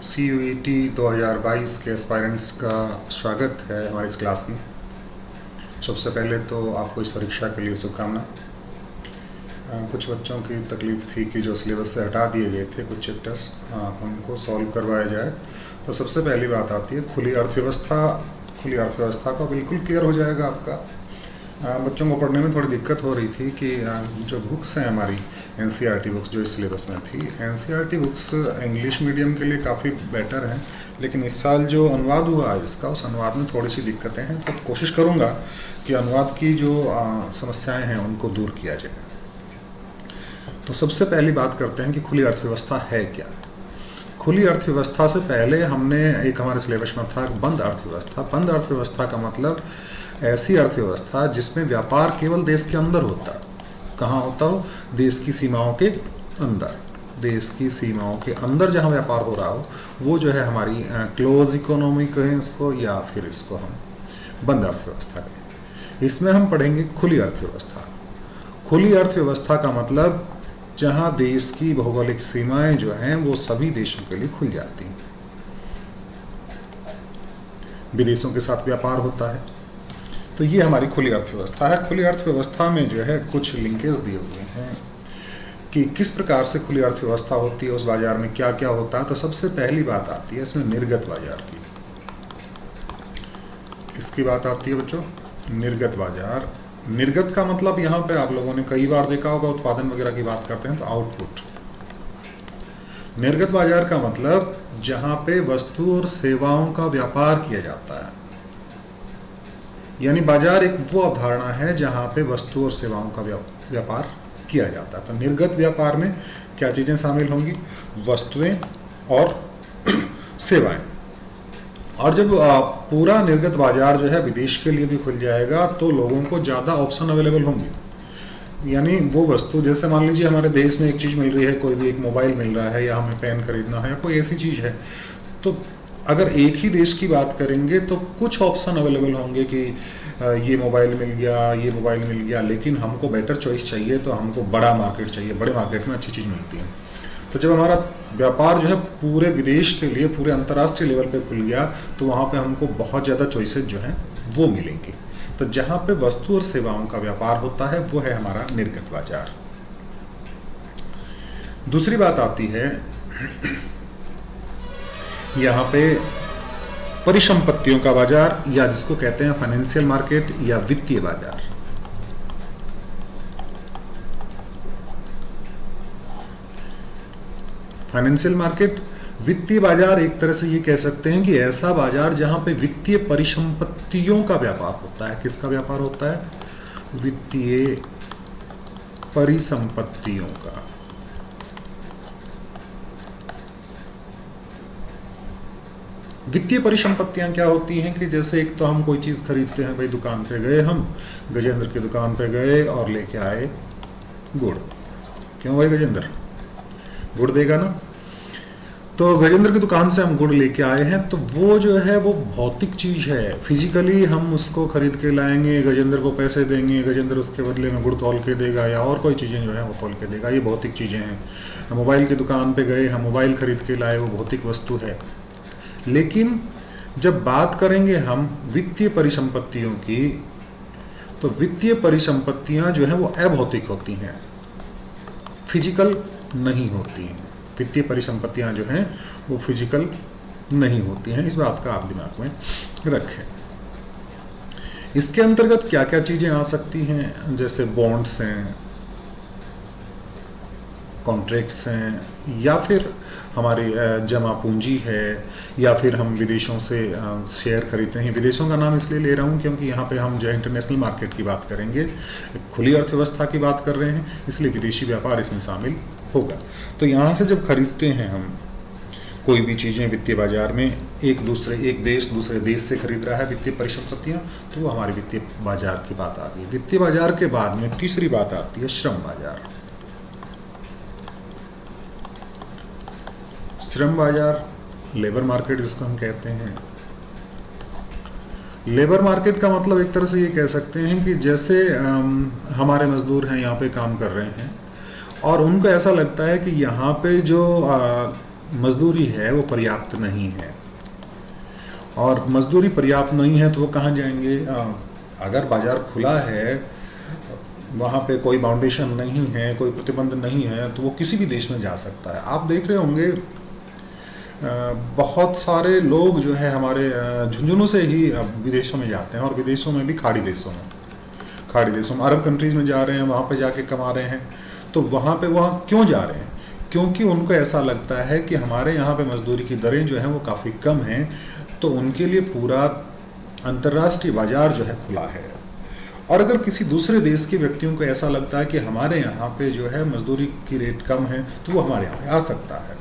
CUET 2022 के aspirants का स्वागत है हमारी इस क्लास में। सबसे पहले तो आपको इस परीक्षा के लिए शुभकामना। कुछ बच्चों की तकलीफ़ थी कि जो सिलेबस से हटा दिए गए थे कुछ चैप्टर्स, उनको सॉल्व करवाया जाए। तो सबसे पहली बात आती है खुली अर्थव्यवस्था। खुली अर्थव्यवस्था का बिल्कुल क्लियर हो जाएगा आपका। बच्चों को पढ़ने में थोड़ी दिक्कत हो रही थी कि जो बुक्स हैं हमारी NCERT बुक्स जो इस सिलेबस में थी, NCERT बुक्स इंग्लिश मीडियम के लिए काफ़ी बेटर हैं, लेकिन इस साल जो अनुवाद हुआ है इसका, उस अनुवाद में थोड़ी सी दिक्कतें हैं। तो कोशिश करूँगा कि अनुवाद की जो समस्याएं हैं उनको दूर किया जाए। तो सबसे पहली बात करते हैं कि खुली अर्थव्यवस्था है क्या। खुली अर्थव्यवस्था से पहले हमने एक हमारे सिलेबस में था बंद अर्थव्यवस्था। बंद अर्थव्यवस्था का मतलब ऐसी अर्थव्यवस्था जिसमें व्यापार केवल देश के अंदर होता है। कहाँ होता हो? देश की सीमाओं के अंदर। देश की सीमाओं के अंदर जहाँ व्यापार हो रहा हो वो जो है हमारी क्लोज इकोनॉमी कहें इसको, या फिर इसको हम बंद अर्थव्यवस्था कहें। इसमें हम पढ़ेंगे खुली अर्थव्यवस्था। खुली अर्थव्यवस्था का मतलब जहाँ देश की भौगोलिक सीमाएं जो हैं वो सभी देशों के लिए खुल जाती हैं। विदेशों के साथ व्यापार होता है, तो ये हमारी खुली अर्थव्यवस्था है। खुली अर्थव्यवस्था में जो है कुछ लिंकेज दिए हुए हैं कि किस प्रकार से खुली अर्थव्यवस्था होती है, उस बाजार में क्या क्या होता है। तो सबसे पहली बात आती है इसमें निर्गत बाजार की। इसकी बात आती है बच्चों निर्गत बाजार। निर्गत का मतलब यहाँ पे आप लोगों ने कई बार देखा होगा, उत्पादन वगैरह की बात करते हैं तो आउटपुट। निर्गत बाजार का मतलब जहाँ पे वस्तु और सेवाओं का व्यापार किया जाता है, यानी बाजार एक वो अवधारणा है जहाँ पे वस्तु और सेवाओं का व्यापार किया जाता है। तो निर्गत व्यापार में क्या चीज़ें शामिल होंगी? वस्तुएं और सेवाएं। और जब पूरा निर्गत बाजार जो है विदेश के लिए भी खुल जाएगा तो लोगों को ज़्यादा ऑप्शन अवेलेबल होंगे। यानी वो वस्तु, जैसे मान लीजिए हमारे देश में एक चीज़ मिल रही है, कोई भी एक मोबाइल मिल रहा है या हमें पेन खरीदना है या कोई ऐसी चीज़ है, तो अगर एक ही देश की बात करेंगे तो कुछ ऑप्शन अवेलेबल होंगे कि ये मोबाइल मिल गया, ये मोबाइल मिल गया, लेकिन हमको बेटर चॉइस चाहिए तो हमको बड़ा मार्केट चाहिए। बड़े मार्केट में अच्छी चीज़ मिलती है। तो जब हमारा व्यापार जो है पूरे विदेश के लिए, पूरे अंतर्राष्ट्रीय लेवल पे खुल गया तो वहाँ पे हमको बहुत ज़्यादा चॉइसेस जो हैं वो मिलेंगी। तो जहाँ पे वस्तु और सेवाओं का व्यापार होता है वो है हमारा निर्गत बाजार। दूसरी बात आती है यहाँ पे परिसंपत्तियों का बाजार, या जिसको कहते हैं फाइनेंशियल मार्केट या वित्तीय बाजार। फाइनेंशियल मार्केट, वित्तीय बाजार, एक तरह से ये कह सकते हैं कि ऐसा बाजार जहां पे वित्तीय परिसंपत्तियों का व्यापार होता है। किसका व्यापार होता है? वित्तीय परिसंपत्तियों का। वित्तीय परिसंपत्तियां क्या होती हैं कि जैसे एक तो हम कोई चीज़ खरीदते हैं, भाई दुकान पे गए, हम गजेंद्र की दुकान पे गए और लेके आए गुड़। क्यों भाई गजेंद्र गुड़ देगा ना? तो गजेंद्र की दुकान से हम गुड़ लेके आए हैं, तो वो जो है वो भौतिक चीज़ है। फिजिकली हम उसको खरीद के लाएंगे, गजेंद्र को पैसे देंगे, गजेंद्र उसके बदले में गुड़ तौल के देगा या और कोई चीज़ें जो है वो तौल के देगा। ये भौतिक चीज़ें हैं। मोबाइल की दुकान पे गए, हम मोबाइल खरीद के लाए, वो भौतिक वस्तु है। लेकिन जब बात करेंगे हम वित्तीय परिसंपत्तियों की, तो वित्तीय परिसंपत्तियां जो है वो अभौतिक होती हैं, फिजिकल नहीं होती हैं। वित्तीय परिसंपत्तियां जो हैं वो फिजिकल नहीं होती हैं। इस बात का आप दिमाग में रखें। इसके अंतर्गत क्या क्या चीज़ें आ सकती हैं? जैसे बॉन्ड्स हैं, कॉन्ट्रैक्ट्स हैं, या फिर हमारी जमा पूंजी है, या फिर हम विदेशों से शेयर खरीदते हैं। विदेशों का नाम इसलिए ले रहा हूँ क्योंकि यहाँ पे हम जो इंटरनेशनल मार्केट की बात करेंगे, खुली अर्थव्यवस्था की बात कर रहे हैं, इसलिए विदेशी व्यापार इसमें शामिल होगा। तो यहाँ से जब खरीदते हैं हम कोई भी चीज़ें वित्तीय बाजार में, एक देश दूसरे देश से खरीद रहा है वित्तीय परिसंपत्तियाँ, तो वो हमारी वित्तीय बाजार की बात आ गई। वित्तीय बाजार के बाद में तीसरी बात आती है श्रम बाजार। श्रम बाजार, लेबर मार्केट जिसको हम कहते हैं। लेबर मार्केट का मतलब एक तरह से ये कह सकते हैं कि जैसे हमारे मजदूर हैं यहाँ पे काम कर रहे हैं और उनको ऐसा लगता है कि यहाँ पे जो मजदूरी है वो पर्याप्त नहीं है, और मजदूरी पर्याप्त नहीं है तो वो कहाँ जाएंगे? अगर बाजार खुला है, वहाँ पे कोई बाउंडेशन नहीं है, कोई प्रतिबंध नहीं है, तो वो किसी भी देश में जा सकता है। आप देख रहे होंगे बहुत सारे लोग जो है हमारे झुंझुनू से ही विदेशों में जाते हैं, और विदेशों में भी खाड़ी देशों में अरब कंट्रीज़ में जा रहे हैं, वहाँ पे जाके कमा रहे हैं। तो वहाँ क्यों जा रहे हैं? क्योंकि उनको ऐसा लगता है कि हमारे यहाँ पे मजदूरी की दरें जो हैं वो काफ़ी कम हैं, तो उनके लिए पूरा अंतर्राष्ट्रीय बाजार जो है खुला है। और अगर किसी दूसरे देश के व्यक्तियों को ऐसा लगता है कि हमारे यहाँ पे जो है मजदूरी की रेट कम है, तो वो हमारे यहाँ पे आ सकता है।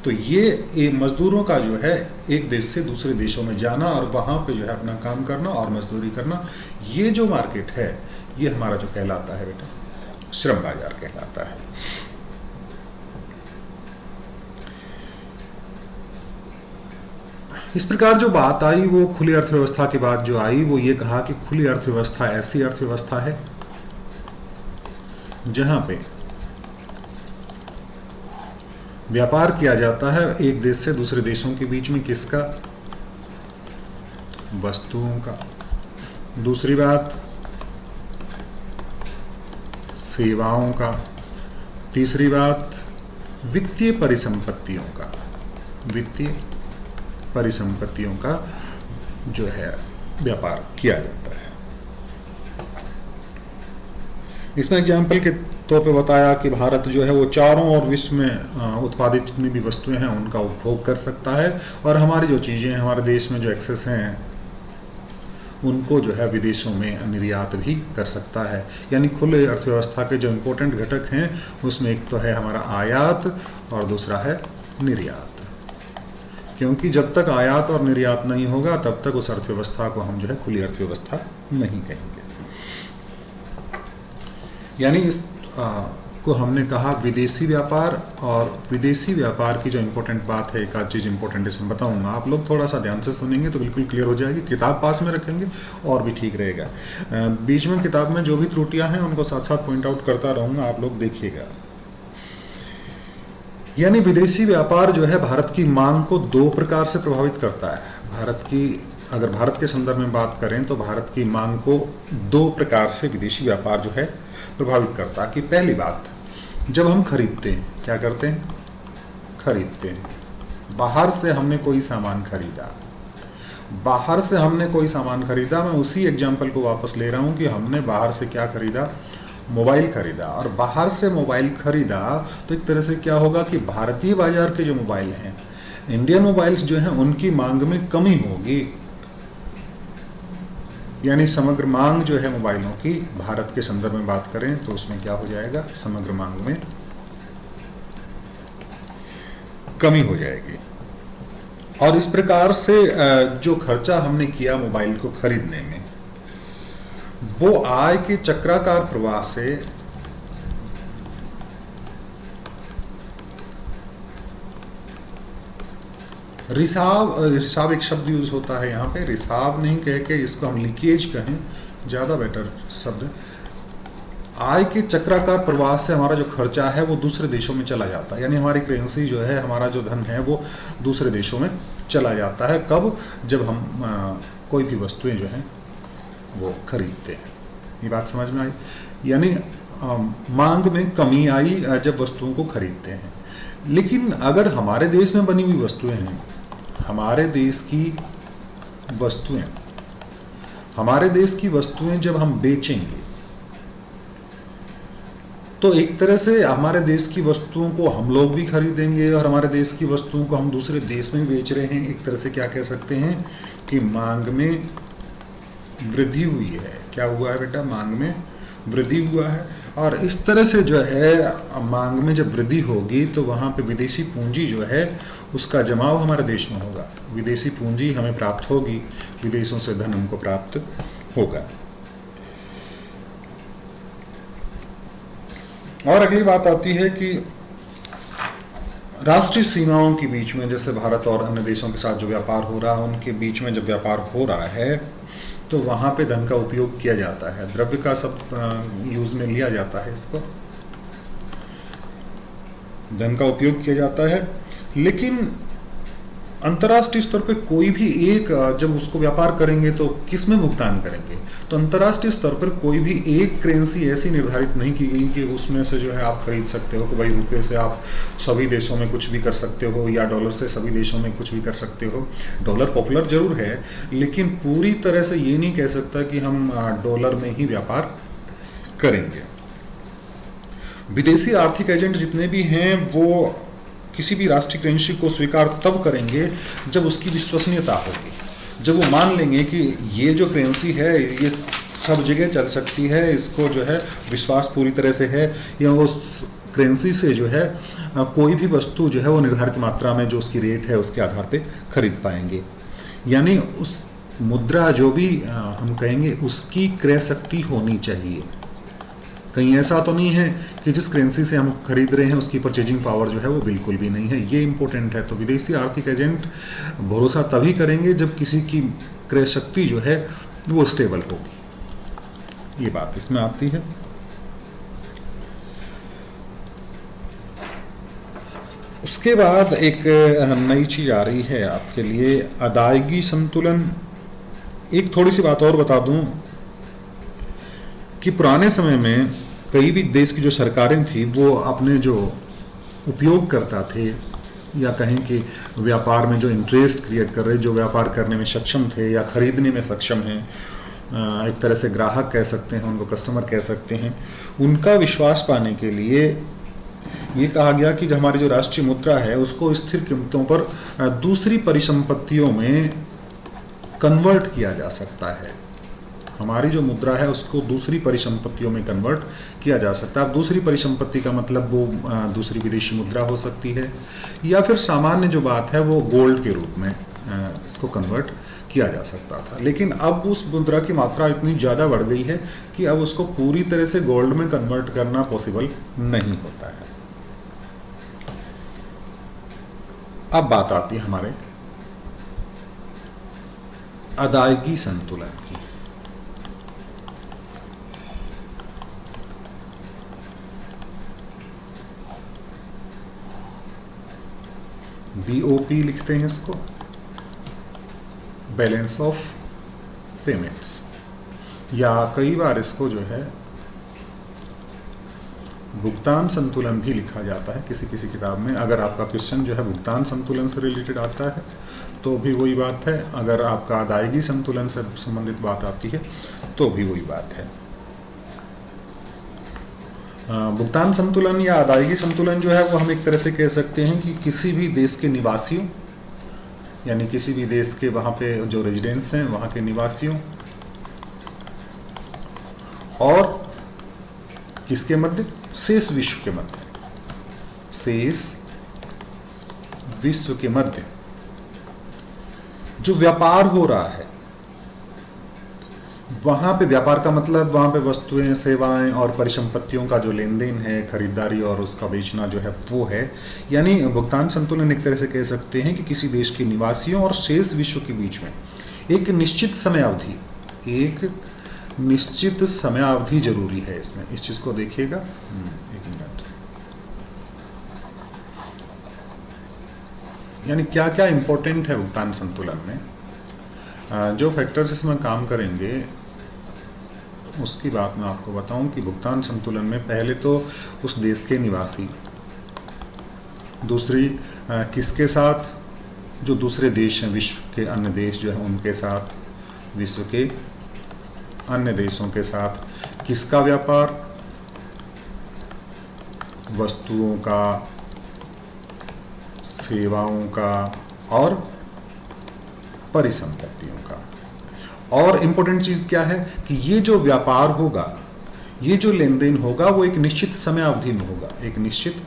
तो ये मजदूरों का जो है एक देश से दूसरे देशों में जाना और वहाँ पे जो है अपना काम करना और मजदूरी करना, ये जो मार्केट है ये हमारा जो कहलाता है बेटा, श्रम बाजार कहलाता है। इस प्रकार जो बात आई वो खुली अर्थव्यवस्था के बाद जो आई वो ये कहा कि खुली अर्थव्यवस्था ऐसी अर्थव्यवस्था है जहां पे व्यापार किया जाता है एक देश से दूसरे देशों के बीच में, किसका? वस्तुओं का। दूसरी बात सेवाओं का। तीसरी बात वित्तीय परिसंपत्तियों का। वित्तीय परिसंपत्तियों का जो है व्यापार किया जाता है। इसमें एग्जाम्पल के तौर पे बताया कि भारत जो है वो चारों ओर विश्व में उत्पादित जितनी भी वस्तुएं हैं उनका उपभोग कर सकता है, और हमारी जो चीज़ें हैं हमारे देश में जो एक्सेस हैं उनको जो है विदेशों में निर्यात भी कर सकता है। यानी खुले अर्थव्यवस्था के जो इम्पोर्टेंट घटक हैं उसमें एक तो है हमारा आयात और दूसरा है निर्यात। क्योंकि जब तक आयात और निर्यात नहीं होगा तब तक उस अर्थव्यवस्था को हम जो है खुली अर्थव्यवस्था नहीं कहेंगे। यानी इस को हमने कहा विदेशी व्यापार, और विदेशी व्यापार की जो इम्पोर्टेंट बात है, एक आध चीज़ इम्पोर्टेंट इसमें बताऊंगा, आप लोग थोड़ा सा ध्यान से सुनेंगे तो बिल्कुल क्लियर हो जाएगी। किताब पास में रखेंगे और भी ठीक रहेगा। बीच में किताब में जो भी त्रुटियां हैं उनको साथ साथ पॉइंट आउट करता रहूँगा, आप लोग देखिएगा। यानी विदेशी व्यापार जो है भारत की मांग को दो प्रकार से प्रभावित करता है। अगर भारत के संदर्भ में बात करें तो भारत की मांग को दो प्रकार से विदेशी व्यापार जो है प्रभावित करता है। कि पहली बात, जब हम खरीदते हैं, क्या करते हैं? खरीदते हैं। बाहर से हमने कोई सामान खरीदा, मैं उसी एग्जाम्पल को वापस ले रहा हूं कि हमने बाहर से क्या खरीदा? मोबाइल खरीदा। और बाहर से मोबाइल खरीदा तो एक तरह से क्या होगा कि भारतीय बाजार के जो मोबाइल हैं, इंडियन मोबाइल्स जो हैं, उनकी मांग में कमी होगी। यानी समग्र मांग जो है मोबाइलों की, भारत के संदर्भ में बात करें तो उसमें क्या हो जाएगा? समग्र मांग में कमी हो जाएगी। और इस प्रकार से जो खर्चा हमने किया मोबाइल को खरीदने में, वो आय के चक्राकार प्रवाह से रिसाव एक शब्द यूज होता है यहाँ पे, रिसाव नहीं कह के इसको हम लीकेज कहें, ज़्यादा बेटर शब्द। आय के चक्राकार प्रवाह से हमारा जो खर्चा है वो दूसरे देशों में चला जाता है। यानी हमारी करेंसी जो है, हमारा जो धन है वो दूसरे देशों में चला जाता है। कब? जब हम कोई भी वस्तुएं जो हैं वो खरीदते हैं। ये बात समझ में आई? यानी मांग में कमी आई जब वस्तुओं को खरीदते हैं। लेकिन अगर हमारे देश में बनी हुई वस्तुएं हैं, हमारे देश की वस्तुएं जब हम बेचेंगे तो एक तरह से हमारे देश की वस्तुओं को हम लोग भी खरीदेंगे और हमारे देश की वस्तुओं को हम दूसरे देश में बेच रहे हैं। एक तरह से क्या कह सकते हैं कि मांग में वृद्धि हुई है। क्या हुआ है बेटा? मांग में वृद्धि हुआ है। और इस तरह से जो है मांग में जब वृद्धि होगी तो वहाँ पे विदेशी पूंजी जो है उसका जमाव हमारे देश में होगा। विदेशी पूंजी हमें प्राप्त होगी, विदेशों से धन हमको प्राप्त होगा। और अगली बात आती है कि राष्ट्रीय सीमाओं के बीच में, जैसे भारत और अन्य देशों के साथ जो व्यापार हो रहा है, उनके बीच में जब व्यापार हो रहा है तो वहाँ पे धन का उपयोग किया जाता है। द्रव्य का शब्द यूज में लिया जाता है, इसको धन का उपयोग किया जाता है। लेकिन अंतर्राष्ट्रीय स्तर पे कोई भी एक जब उसको व्यापार करेंगे तो किस में भुगतान करेंगे? तो अंतर्राष्ट्रीय स्तर पर कोई भी एक करेंसी ऐसी निर्धारित नहीं की गई कि उसमें से जो है आप खरीद सकते हो कि भाई रुपये से आप सभी देशों में कुछ भी कर सकते हो या डॉलर से सभी देशों में कुछ भी कर सकते हो। डॉलर पॉपुलर जरूर है, लेकिन पूरी तरह से ये नहीं कह सकता कि हम डॉलर में ही व्यापार करेंगे। विदेशी आर्थिक एजेंट जितने भी हैं वो किसी भी राष्ट्रीय करेंसी को स्वीकार तब करेंगे जब उसकी विश्वसनीयता होगी, जब वो मान लेंगे कि ये जो करेंसी है ये सब जगह चल सकती है, इसको जो है विश्वास पूरी तरह से है, या वो करेंसी से जो है कोई भी वस्तु जो है वो निर्धारित मात्रा में जो उसकी रेट है उसके आधार पे खरीद पाएंगे। यानी उस मुद्रा जो भी हम कहेंगे उसकी क्रय शक्ति होनी चाहिए। कहीं ऐसा तो नहीं है कि जिस करेंसी से हम खरीद रहे हैं उसकी परचेजिंग पावर जो है वो बिल्कुल भी नहीं है, ये इंपॉर्टेंट है। तो विदेशी आर्थिक एजेंट भरोसा तभी करेंगे जब किसी की क्रय शक्ति जो है वो स्टेबल होगी, ये बात इसमें आती है। उसके बाद एक नई चीज आ रही है आपके लिए, अदायगी संतुलन। एक थोड़ी सी बात और बता दूं कि पुराने समय में कई भी देश की जो सरकारें थी वो अपने जो उपयोग करता थे या कहें कि व्यापार में जो इंटरेस्ट क्रिएट कर रहे, जो व्यापार करने में सक्षम थे या खरीदने में सक्षम हैं, एक तरह से ग्राहक कह सकते हैं, उनको कस्टमर कह सकते हैं, उनका विश्वास पाने के लिए ये कहा गया कि जो हमारी जो राष्ट्रीय मुद्रा है उसको स्थिर कीमतों पर दूसरी परिसंपत्तियों में कन्वर्ट किया जा सकता है। हमारी जो मुद्रा है उसको दूसरी परिसंपत्तियों में कन्वर्ट किया जा सकता है। अब दूसरी परिसंपत्ति का मतलब वो दूसरी विदेशी मुद्रा हो सकती है, या फिर सामान्य जो बात है वो गोल्ड के रूप में इसको कन्वर्ट किया जा सकता था। लेकिन अब उस मुद्रा की मात्रा इतनी ज़्यादा बढ़ गई है कि अब उसको पूरी तरह से गोल्ड में कन्वर्ट करना पॉसिबल नहीं होता है। अब बात आती है हमारे अदायगी संतुलन की। BOP लिखते हैं इसको, बैलेंस ऑफ पेमेंट्स, या कई बार इसको जो है भुगतान संतुलन भी लिखा जाता है किसी किसी किताब में। अगर आपका क्वेश्चन जो है भुगतान संतुलन से रिलेटेड आता है तो भी वही बात है, अगर आपका अदायगी संतुलन से संबंधित बात आती है तो भी वही बात है। भुगतान संतुलन या अदायगी संतुलन जो है वो हम एक तरह से कह सकते हैं कि किसी भी देश के निवासियों, यानी किसी भी देश के वहाँ पे जो रेजिडेंट्स हैं वहाँ के निवासियों और किसके मध्य, शेष विश्व के मध्य, शेष विश्व के मध्य जो व्यापार हो रहा है, वहाँ पे व्यापार का मतलब वहाँ पे वस्तुएं, सेवाएं और परिसंपत्तियों का जो लेन देन है, खरीदारी और उसका बेचना जो है वो है। यानी भुगतान संतुलन एक तरह से कह सकते हैं कि किसी देश के निवासियों और शेष विश्व के बीच में एक निश्चित समय अवधि, एक निश्चित समय अवधि जरूरी है इसमें। इस चीज को देखिएगा, एक मिनट। यानी क्या क्या इंपॉर्टेंट है भुगतान संतुलन में, जो फैक्टर्स इसमें काम करेंगे उसकी बात मैं आपको बताऊं कि भुगतान संतुलन में पहले तो उस देश के निवासी, दूसरी किसके साथ, जो दूसरे देश हैं, विश्व के अन्य देश जो हैं उनके साथ, विश्व के अन्य देशों के साथ किसका व्यापार, वस्तुओं का, सेवाओं का और परिसंपत्तियों का। और इम्पोर्टेंट चीज क्या है कि ये जो व्यापार होगा, ये जो लेन देन होगा वो एक निश्चित समय अवधि में होगा, एक निश्चित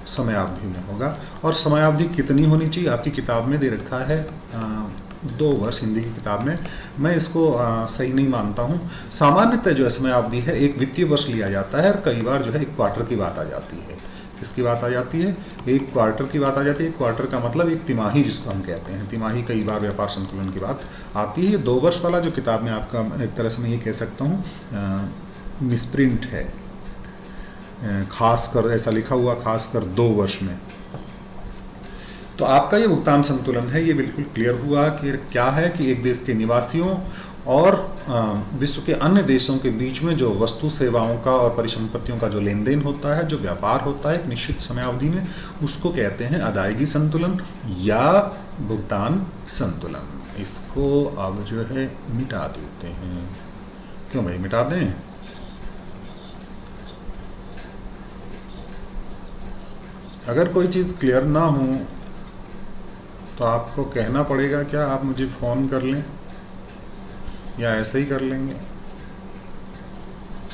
समय अवधि में होगा। और समय अवधि कितनी होनी चाहिए, आपकी किताब में दे रखा है 2 वर्ष, हिंदी की किताब में। मैं इसको सही नहीं मानता हूँ। सामान्यतः जो समय अवधि है एक वित्तीय वर्ष लिया जाता है और कई बार जो है एक क्वार्टर की बात आ जाती है। किसकी बात आ जाती है, एक क्वार्टर की बात आ जाती है। क्वार्टर का मतलब एक तिमाही जिसको हम कहते हैं, तिमाही कई बार व्यापार संतुलन की बात आती है। 2 वर्ष वाला जो किताब में आपका एक तरह से मैं ये कह सकता हूँ मिसप्रिंट है, खासकर ऐसा लिखा हुआ खासकर 2 वर्ष में। तो आपका ये भुगतान संतुलन है, ये बिल्कुल क्लियर हुआ कि क्या है कि एक देश के निवासियों और विश्व के अन्य देशों के बीच में जो वस्तु सेवाओं का और परिसंपत्तियों का जो लेन देन होता है, जो व्यापार होता है एक निश्चित समयावधि में, उसको कहते हैं अदायगी संतुलन या भुगतान संतुलन। इसको अब जो है मिटा देते हैं। क्यों भाई मिटा दें? अगर कोई चीज़ क्लियर ना हो तो आपको कहना पड़ेगा क्या, आप मुझे फ़ोन कर लें या ऐसे ही कर लेंगे?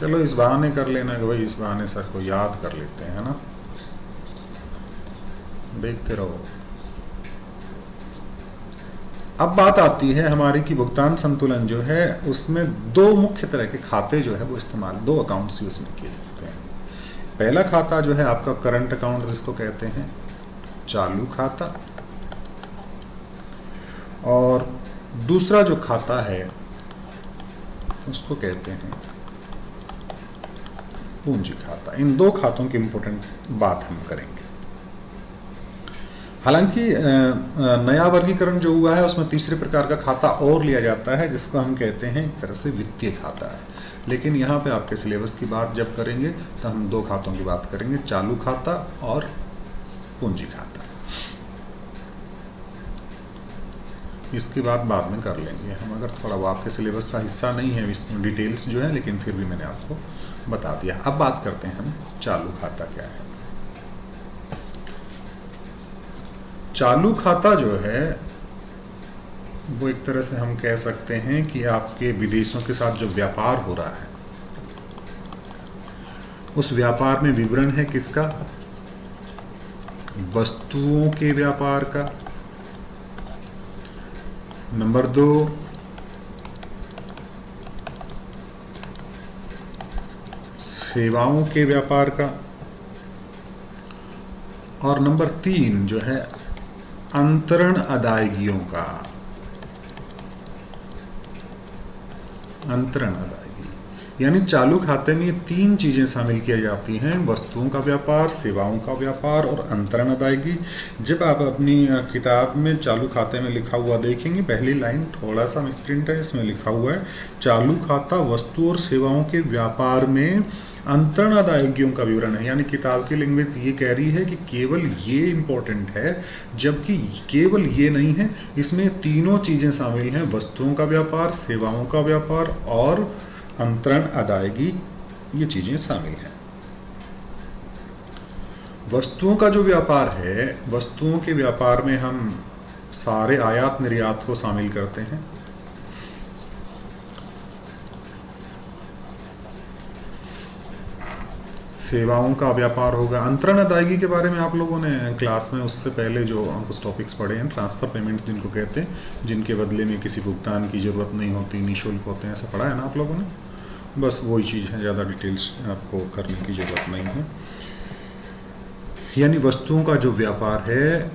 चलो इस बहाने कर लेना कि भाई इस बहाने सर को याद कर लेते हैं, है ना। देखते रहो। अब बात आती है हमारी कि भुगतान संतुलन जो है उसमें दो मुख्य तरह के खाते जो है वो इस्तेमाल, दो अकाउंट्स यूज में किए जाते हैं। पहला खाता जो है आपका करंट अकाउंट जिसको कहते हैं, चालू खाता, और दूसरा जो खाता है उसको कहते हैं पूंजी खाता। इन दो खातों की इंपॉर्टेंट बात हम करेंगे। हालांकि नया वर्गीकरण जो हुआ है उसमें तीसरे प्रकार का खाता और लिया जाता है जिसको हम कहते हैं एक तरह से वित्तीय खाता है। लेकिन यहाँ पे आपके सिलेबस की बात जब करेंगे तो हम दो खातों की बात करेंगे, चालू खाता और पूंजी खाता। इसकी बात बाद में कर लेंगे हम, अगर थोड़ा वो आपके सिलेबस का हिस्सा नहीं है इसमें डिटेल्स जो है, लेकिन फिर भी मैंने आपको बता दिया। अब बात करते हैं हम चालू खाता क्या है। चालू खाता जो है वो एक तरह से हम कह सकते हैं कि आपके विदेशों के साथ जो व्यापार हो रहा है उस व्यापार में विवरण है किसका, वस्तुओं के व्यापार का। नंबर 2, सेवाओं के व्यापार का। और नंबर 3 जो है अंतरण अदायगियों का। अंतरण अदायगी यानी चालू खाते में ये 3 चीजें शामिल की जाती हैं, वस्तुओं का व्यापार, सेवाओं का व्यापार और अंतरण अदायगी। जब आप अपनी किताब में चालू खाते में लिखा हुआ देखेंगे, पहली लाइन थोड़ा सा मिसप्रिंट है, इसमें लिखा हुआ है चालू खाता वस्तु और सेवाओं के व्यापार में अंतरण अदायगियों का विवरण है। यानी किताब की लैंग्वेज ये कह रही है कि केवल ये इम्पोर्टेंट है, जबकि केवल ये नहीं है, इसमें तीनों चीजें शामिल हैं, वस्तुओं का व्यापार, सेवाओं का व्यापार और अंतरण अदायगी, ये चीजें शामिल हैं। वस्तुओं का जो व्यापार है, वस्तुओं के व्यापार में हम सारे आयात निर्यात को शामिल करते हैं। सेवाओं का व्यापार होगा। अंतरण अदायगी के बारे में आप लोगों ने क्लास में उससे पहले जो कुछ टॉपिक्स पढ़े हैं, ट्रांसफर पेमेंट्स जिनको कहते हैं, जिनके बदले में किसी भुगतान की जरूरत नहीं होती, निःशुल्क होते हैं, ऐसा पढ़ा है ना आप लोगों ने। बस वही चीज़ है, ज़्यादा डिटेल्स आपको करने की ज़रूरत नहीं है। यानी वस्तुओं का जो व्यापार है,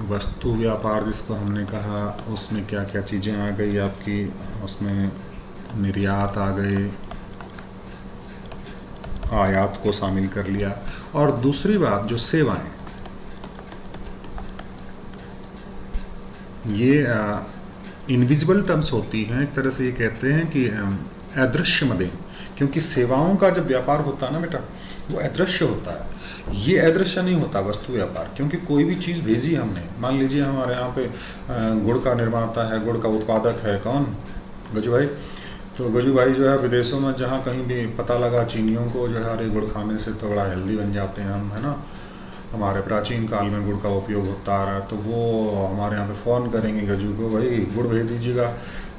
वस्तु व्यापार जिसको हमने कहा, उसमें क्या क्या चीज़ें आ गई आपकी, उसमें निर्यात आ गए, आयात को शामिल कर लिया। और दूसरी बात जो सेवाएं, ये इनविजिबल टर्म्स होती हैं, एक तरह से ये कहते हैं कि अदृश्य मदें, क्योंकि सेवाओं का जब व्यापार होता है ना बेटा, वो अदृश्य होता है। ये अदृश्य नहीं होता वस्तु व्यापार, क्योंकि कोई भी चीज़ भेजी हमने, मान लीजिए हमारे यहाँ पे गुड़ का निर्माता है, गुड़ का उत्पादक है कौन, गजू भाई। तो गजू भाई जो है विदेशों में जहाँ कहीं भी पता लगा चीनियों को जो है अरे गुड़ खाने से तो बड़ा हेल्दी बन जाते हैं हम, है ना, हमारे प्राचीन काल में गुड़ का उपयोग होता आ रहा है, तो वो हमारे यहाँ पे फ़ोन करेंगे गजू को, भाई गुड़ भेज दीजिएगा।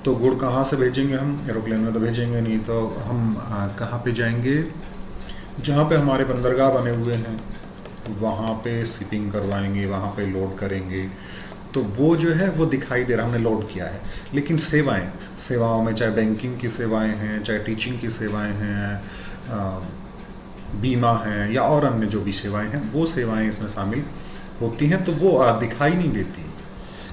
तो गुड़ कहाँ से भेजेंगे हम, एरोप्लेन में तो भेजेंगे नहीं, तो हम कहाँ पे जाएंगे, जहाँ पे हमारे बंदरगाह बने हुए हैं वहाँ पे शिपिंग करवाएंगे, वहाँ पे लोड करेंगे। तो वो जो है वो दिखाई दे रहा, हमने लोड किया है। लेकिन सेवाएं, सेवाओं में चाहे बैंकिंग की सेवाएं हैं, चाहे टीचिंग की सेवाएं हैं, बीमा हैं या और अन्य जो भी सेवाएं हैं, वो सेवाएं इसमें शामिल होती हैं। तो वो दिखाई नहीं देती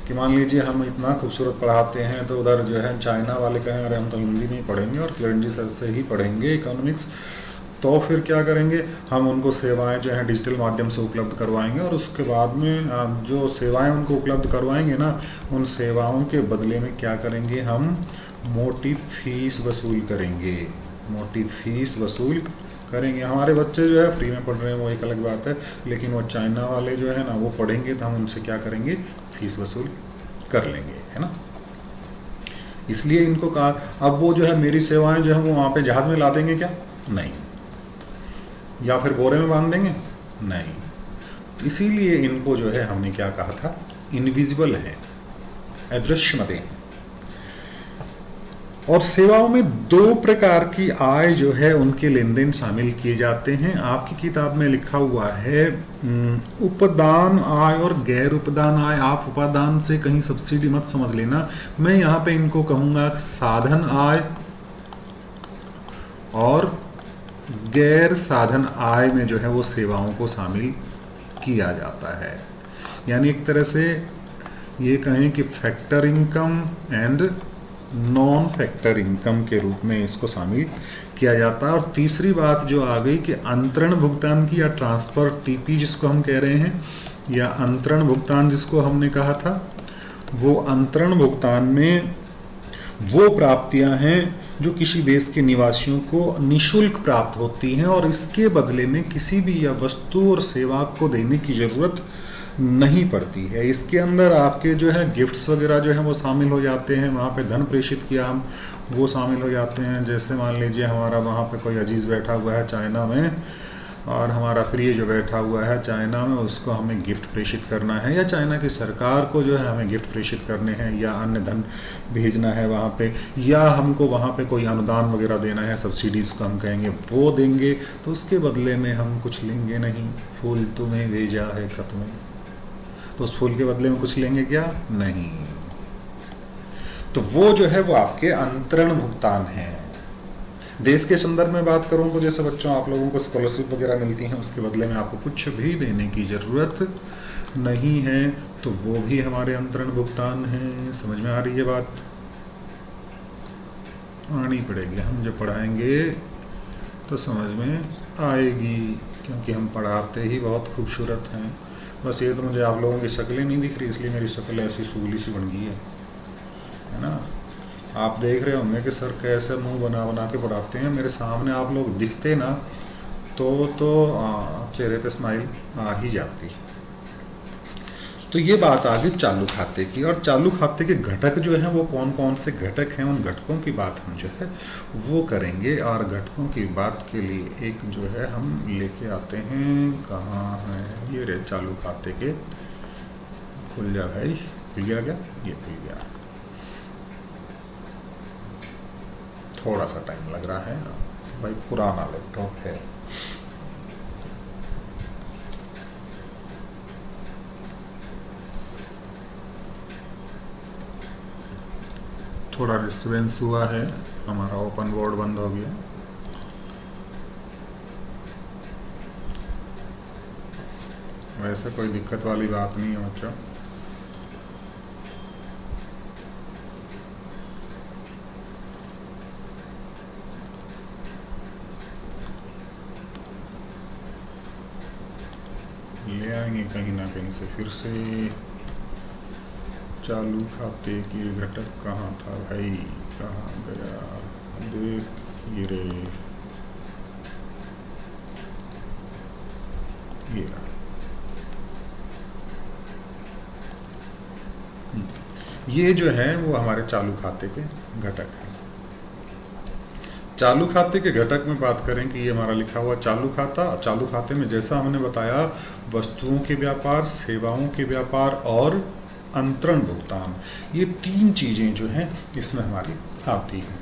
कि मान लीजिए हम इतना खूबसूरत पढ़ाते हैं तो उधर जो है चाइना वाले कहें अरे हम तो हिंदी में ही पढ़ेंगे और किरण जी सर से ही पढ़ेंगे इकोनॉमिक्स, तो फिर क्या करेंगे, हम उनको सेवाएं जो हैं डिजिटल माध्यम से उपलब्ध करवाएंगे, और उसके बाद में जो सेवाएं उनको उपलब्ध करवाएंगे ना, उन सेवाओं के बदले में क्या करेंगे, हम मोटी फीस वसूल करेंगे, मोटी फीस वसूल करेंगे। हमारे बच्चे जो है फ्री में पढ़ रहे हैं वो एक अलग बात है, लेकिन वो चाइना वाले जो है ना वो पढ़ेंगे तो हम उनसे क्या करेंगे, फीस वसूल कर लेंगे, है ना। इसलिए इनको कहा, अब वो जो है मेरी सेवाएं जो है वो वहाँ पे जहाज़ में ला देंगे क्या, नहीं, या फिर बोरे में बांध देंगे, नहीं। इसीलिए इनको जो है हमने क्या कहा था, इनविजिबल है, अदृश्यमते हैं। और सेवाओं में दो प्रकार की आय जो है उनके लेन देन शामिल किए जाते हैं। आपकी किताब में लिखा हुआ है उपदान आय और गैर उपदान आय। आप उपादान से कहीं सब्सिडी मत समझ लेना, मैं यहाँ पे इनको कहूँगा साधन आय और गैर साधन आय में जो है वो सेवाओं को शामिल किया जाता है। यानी एक तरह से ये कहें कि factor income and non factor income के रूप में इसको शामिल किया जाता है। और तीसरी बात जो आ गई कि अंतरण भुगतान की, या ट्रांसफर टीपी जिसको हम कह रहे हैं, या अंतरण भुगतान जिसको हमने कहा था, वो अंतरण भुगतान में वो प्राप्तियां हैं जो किसी देश के निवासियों को निशुल्क प्राप्त होती हैं, और इसके बदले में किसी भी या वस्तु और सेवा को देने की ज़रूरत नहीं पड़ती है। इसके अंदर आपके जो है गिफ्ट्स वगैरह जो है वो शामिल हो जाते हैं, वहाँ पे धन प्रेषित किया हम, वो शामिल हो जाते हैं। जैसे मान लीजिए हमारा वहाँ पे कोई अजीज़ बैठा हुआ है चाइना में, और हमारा प्रिय जो बैठा हुआ है चाइना में, उसको हमें गिफ्ट प्रेषित करना है, या चाइना की सरकार को जो है हमें गिफ्ट प्रेषित करने हैं, या अन्य धन भेजना है वहाँ पे, या हमको वहाँ पे कोई अनुदान वगैरह देना है, सब्सिडीज़ को हम कहेंगे वो देंगे, तो उसके बदले में हम कुछ लेंगे नहीं। फूल तुम्हें भेजा है खत में, तो उस फूल के बदले में कुछ लेंगे क्या, नहीं। तो वो जो है वो आपके अंतरण भुगतान है। देश के संदर्भ में बात करूं तो जैसे बच्चों आप लोगों को स्कॉलरशिप वगैरह मिलती हैं, उसके बदले में आपको कुछ भी देने की ज़रूरत नहीं है, तो वो भी हमारे अंतरण भुगतान है। समझ में आ रही है बात, आनी पड़ेगी, हम जब पढ़ाएंगे तो समझ में आएगी, क्योंकि हम पढ़ाते ही बहुत खूबसूरत हैं। बस ये तो मुझे आप लोगों की शक्लें नहीं दिख रही, इसलिए मेरी शक्ल ऐसी सूली सी बन गई है ना। आप देख रहे होंगे कि सर कैसे मुंह बना बना के पढ़ाते हैं, मेरे सामने आप लोग दिखते ना तो चेहरे पे स्माइल आ ही जाती। तो ये बात आ गई चालू खाते की। और चालू खाते के घटक जो हैं वो कौन कौन से घटक हैं, उन घटकों की बात हम जो है वो करेंगे। और घटकों की बात के लिए एक जो है हम लेके आते हैं, कहाँ है ये रे चालू खाते के, खुल जा भाई, खुल गया क्या, ये खुल गया। थोड़ा सा टाइम लग रहा है भाई, पुराना लैपटॉप है। थोड़ा डिस्टर्बेंस हुआ है, हमारा ओपन बोर्ड बंद हो गया। वैसे कोई दिक्कत वाली बात नहीं है बच्चों। ले आएंगे कहीं ना कहीं से फिर से। चालू खाते के घटक कहाँ था भाई, कहाँ गया, देख ये रे, ये जो है वो हमारे चालू खाते के घटक हैं। चालू खाते के घटक में बात करें कि ये हमारा लिखा हुआ चालू खाता। चालू खाते में जैसा हमने बताया, वस्तुओं के व्यापार, सेवाओं के व्यापार और अंतरण भुगतान, ये तीन चीज़ें जो हैं इसमें हमारी आती हैं।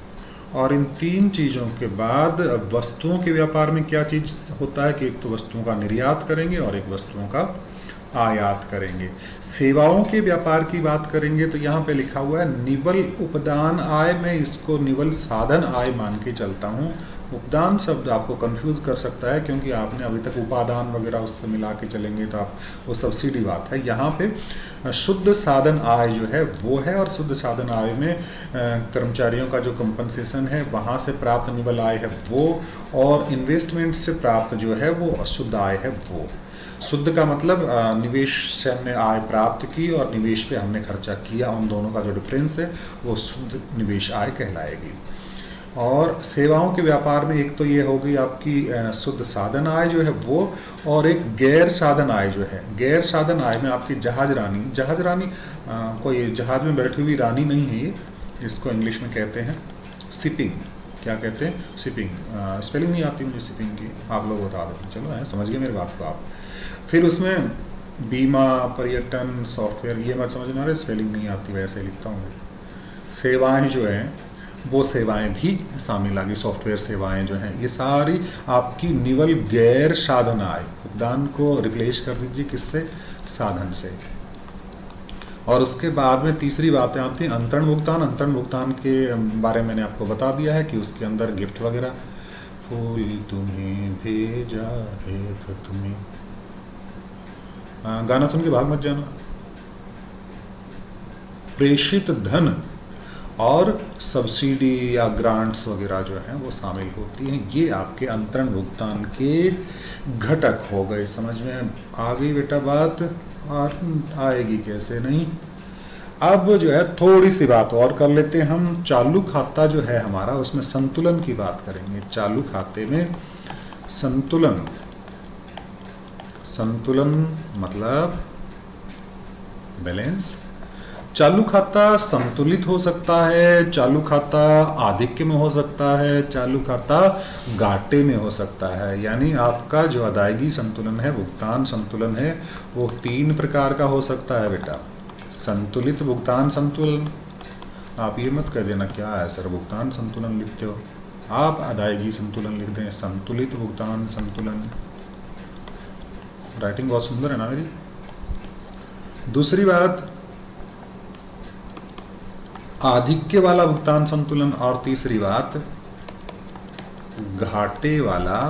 और इन तीन चीज़ों के बाद वस्तुओं के व्यापार में क्या चीज़ होता है कि एक तो वस्तुओं का निर्यात करेंगे और एक वस्तुओं का आयात करेंगे। सेवाओं के व्यापार की बात करेंगे तो यहाँ पे लिखा हुआ है निवल उपदान आय, मैं इसको निवल साधन आय मान के चलता हूँ। उपदान शब्द आपको कंफ्यूज कर सकता है, क्योंकि आपने अभी तक उपादान वगैरह उससे मिला के चलेंगे तो आप वो सब्सिडी बात है। यहाँ पे शुद्ध साधन आय जो है वो है, और शुद्ध साधन आय में कर्मचारियों का जो कंपनसेशन है वहाँ से प्राप्त निवल आय है वो, और इन्वेस्टमेंट से प्राप्त जो है वो अशुद्ध आय है वो। शुद्ध का मतलब निवेश से हमने आय प्राप्त की और निवेश पे हमने खर्चा किया, उन दोनों का जो डिफरेंस है वो शुद्ध निवेश आय कहलाएगी। और सेवाओं के व्यापार में एक तो ये होगी आपकी शुद्ध साधन आय जो है वो, और एक गैर साधन आय जो है। गैर साधन आय में आपकी जहाज रानी कोई जहाज में बैठी हुई रानी नहीं है ये, इसको इंग्लिश में कहते हैं शिपिंग। क्या कहते हैं? शिपिंग। स्पेलिंग नहीं आती मुझे शिपिंग की, आप लोग बता दें। चलो समझ गए मेरी बात को आप। फिर उसमें बीमा, पर्यटन, सॉफ्टवेयर, ये मत समझना रहे स्पेलिंग नहीं आती, वैसे लिखता हूँ। सेवाएं जो हैं वो सेवाएं भी शामिल आ गई, सॉफ्टवेयर सेवाएं जो हैं ये सारी आपकी निवल गैर साधन आय। उपदान को रिप्लेस कर दीजिए किससे? साधन से। और उसके बाद में तीसरी बातें आती हैं अंतरण भुगतान। अंतरण भुगतान के बारे में मैंने आपको बता दिया है कि उसके अंदर गिफ्ट वगैरह, फूल तुम्हें भेजा है तुम्हें, गाना सुन के भाग मत जाना। प्रेषित धन और सब्सिडी या ग्रांट्स वगैरह जो हैं वो शामिल होती हैं। ये आपके अंतरण भुगतान के घटक हो गए। समझ में आ गई बेटा बात? और आएगी कैसे नहीं। अब जो है थोड़ी सी बात और कर लेते हैं हम। चालू खाता जो है हमारा, उसमें संतुलन की बात करेंगे। चालू खाते में संतुलन, संतुलन मतलब बैलेंस। चालू खाता संतुलित हो सकता है, चालू खाता आधिक्य में हो सकता है, चालू खाता घाटे में हो सकता है। यानी आपका जो अदायगी संतुलन है, भुगतान संतुलन है, वो 3 प्रकार का हो सकता है बेटा। संतुलित भुगतान संतुलन, आप ये मत कह देना क्या है सर भुगतान संतुलन लिखते हो, आप अदायगी संतुलन लिख दें। संतुलित भुगतान संतुलन, राइटिंग बहुत सुंदर है ना मेरी। दूसरी बात आधिक्य वाला भुगतान संतुलन, और तीसरी बात घाटे वाला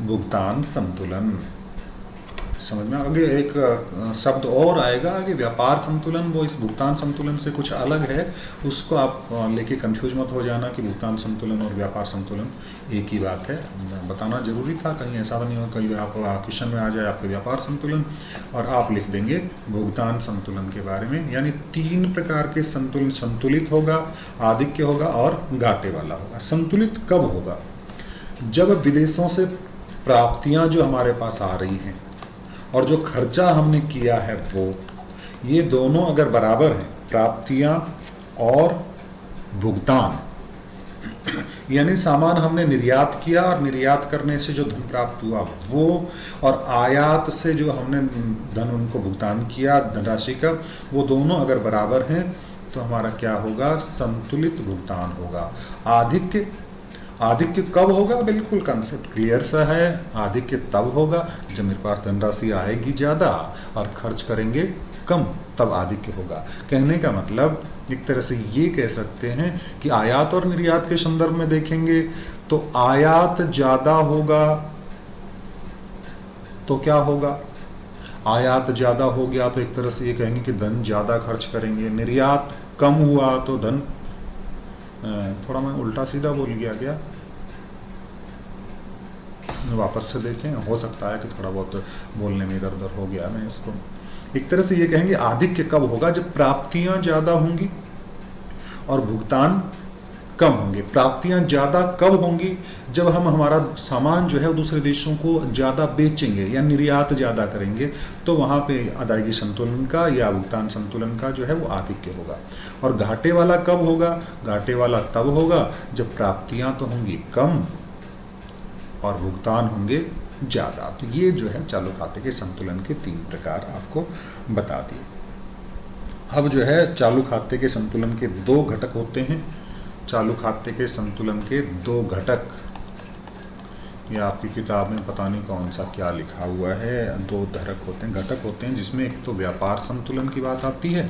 भुगतान संतुलन। समझ में आगे एक शब्द और आएगा आगे, व्यापार संतुलन। वो इस भुगतान संतुलन से कुछ अलग है, उसको आप लेके कंफ्यूज मत हो जाना कि भुगतान संतुलन और व्यापार संतुलन एक ही बात है। बताना जरूरी था, कहीं ऐसा तो नहीं हो कहीं आप क्वेश्चन में आ जाए आपके व्यापार संतुलन और आप लिख देंगे भुगतान संतुलन के बारे में। यानी 3 प्रकार के संतुलन, संतुलित होगा, आधिक्य होगा और घाटे वाला होगा। संतुलित कब होगा? जब विदेशों से प्राप्तियां जो हमारे पास आ रही हैं और जो खर्चा हमने किया है वो, ये दोनों अगर बराबर हैं, प्राप्तियां और भुगतान, यानी सामान हमने निर्यात किया और निर्यात करने से जो धन प्राप्त हुआ वो, और आयात से जो हमने धन उनको भुगतान किया धनराशि का, वो दोनों अगर बराबर हैं तो हमारा क्या होगा? संतुलित भुगतान होगा। आधिक्य, आधिक्य कब होगा? बिल्कुल कंसेप्ट क्लियर सा है। आधिक्य तब होगा जब मेरे पास धनराशि आएगी ज़्यादा और खर्च करेंगे कम, तब आधिक्य होगा। कहने का मतलब एक तरह से ये कह सकते हैं कि आयात और निर्यात के संदर्भ में देखेंगे तो आयात ज़्यादा होगा तो क्या होगा? आयात ज़्यादा हो गया तो एक तरह से ये कहेंगे कि धन ज़्यादा खर्च करेंगे। निर्यात कम हुआ तो धन, थोड़ा मैं उल्टा सीधा बोल गया क्या? वापस से देखें, हो सकता है कि थोड़ा बहुत बोलने में इधर उधर हो गया। मैं इसको एक तरह से ये कहेंगे आधिक्य कब होगा? जब प्राप्तियां ज़्यादा होंगी और भुगतान कम होंगे। प्राप्तियां ज़्यादा कब होंगी? जब हम हमारा सामान जो है वो दूसरे देशों को ज़्यादा बेचेंगे या निर्यात ज़्यादा करेंगे, तो वहाँ पे अदायगी संतुलन का या भुगतान संतुलन का जो है वो आधिक्य होगा। और घाटे वाला कब होगा? घाटे वाला तब होगा जब प्राप्तियां तो होंगी कम और भुगतान होंगे ज़्यादा। तो ये जो है चालू खाते के संतुलन के 3 प्रकार आपको बता दिए। अब जो है चालू खाते के संतुलन के 2 घटक होते हैं। चालू खाते के संतुलन के 2 घटक, ये आपकी किताब में पता नहीं कौन सा क्या लिखा हुआ है। 2 घटक होते हैं जिसमें एक तो व्यापार संतुलन की बात आती है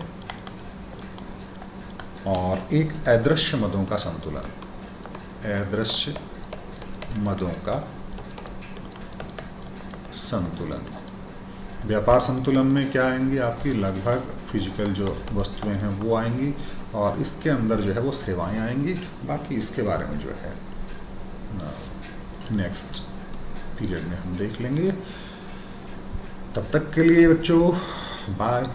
और एक अदृश्य मदों का संतुलन। अदृश्य मदों का संतुलन। व्यापार संतुलन में क्या आएंगी आपकी, लगभग फिजिकल जो वस्तुएं हैं वो आएंगी, और इसके अंदर जो है वो सेवाएं आएंगी। बाकी इसके बारे में जो है नेक्स्ट पीरियड में हम देख लेंगे। तब तक के लिए बच्चों बाय।